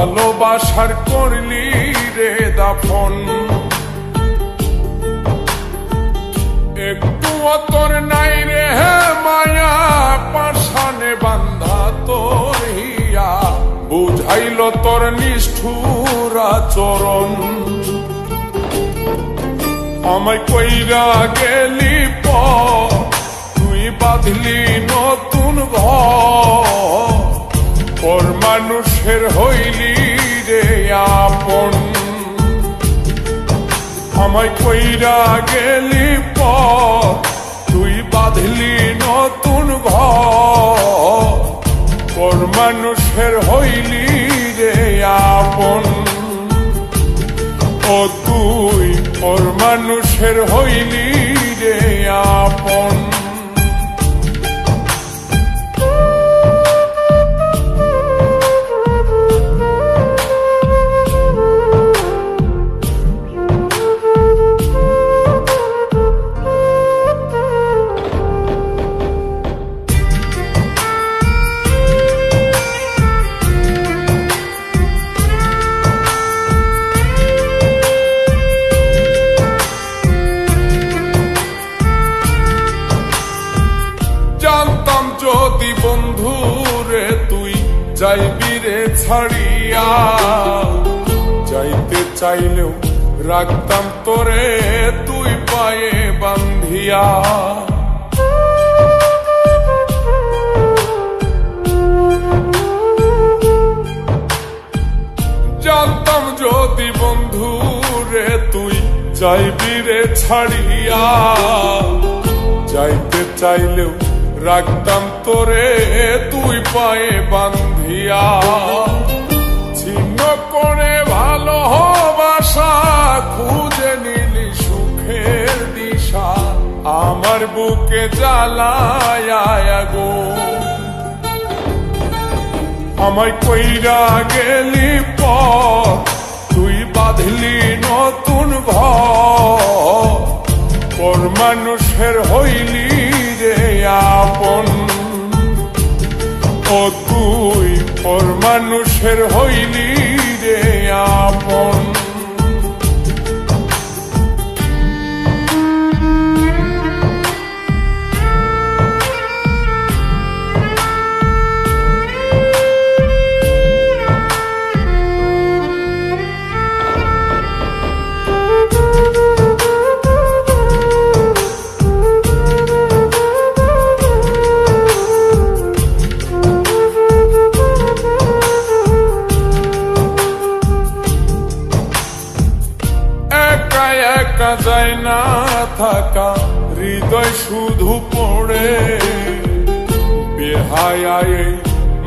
ভালোবাসার করলি রে দাফন। একটু তোর নাই রে মায়া, পাশানে বান্ধা তোর হিয়া, বুঝাইল তোর নিষ্ঠুর আচরণ। আমায় কইরা গেলি পর, তুই বাঁধলি নতুন ঘর, পর মানুষের হইলি রে আপন। আমায় কইরা গেলি পর, তুই বাঁধলি নতুন ঘর, পর মানুষের হইলি রে আপন। ও তুই পর মানুষের হইলি রে আপন। জানতাম যদি বন্ধু রে তুই যাইবি রে ছাড়িয়া, যাইতে চাইলেও রাখতাম তোরে তুই পায়ে বান্ধিয়া। জানতাম যদি বন্ধু রে তুই যাইবি রে ছাড়িয়া, যাইতে চাইলেও রাখতাম তোরে তুই পায়ে বান্ধিয়া। ছিন্ন করে ভালোবাসা খুঁজে নিলি সুখের দিশা, আমার বুকে জ্বালায় আগুন। আমায় কইরা গেলি পর, তুই বাঁধলি নতুন ঘর, পর মানুষের হইলি রে আপন। ও তুই পর মানুষের হইলি রে আপন। একা যায় না থাকা, হৃদয় শুধু পড়ে বেহায়,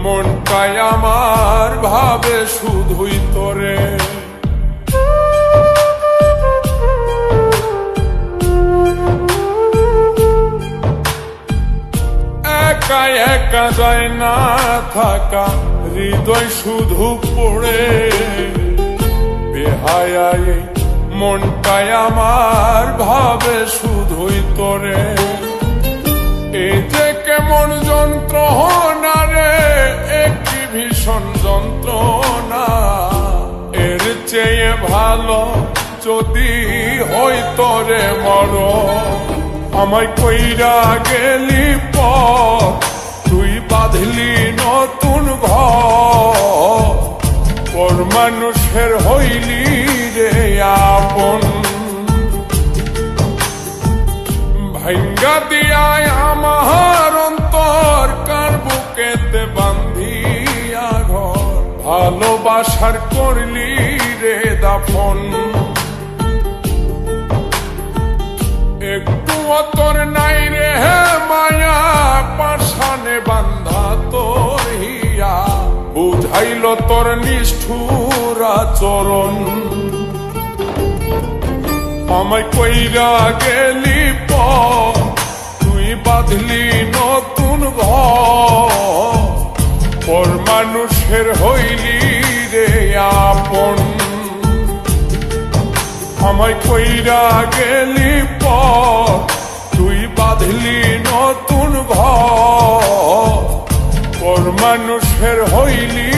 মনটাই আমার ভাবে শুধুই তোরে। একা একা যায় না থাকা, হৃদয় শুধু পড়ে বেহায়, মনটাই আমার ভাবে শুধুই তোরে। এই যে কেমন যন্ত্রণা রে, একটি ভীষণ যন্ত্রণা, এর চেয়ে ভালো যদি হই তোরে মর। আমায় কইরা গেলি পর, তুই বাঁধলি নতুন ঘর, পর মানুষের হইলি রে আপন। ভাঙ্গা দিয়ায় আমার অন্তর, কার বুকেতে বান্ধিয়া ঘর, ভালোবাসার করলি রে দাফন। একটু তোর নাই রে মায়া, পাশানে বান্ধা তোর হিয়া, বুঝাইল তোর নিষ্ঠুর আচরণ। আমায় কইরা গেলি পর, তুই বাঁধলি নতুন ঘর, পর মানুষের হইলি রে আপন। আমায় কইরা গেলি পর, তুই বাঁধলি নতুন ঘর, পর মানুষের হইলি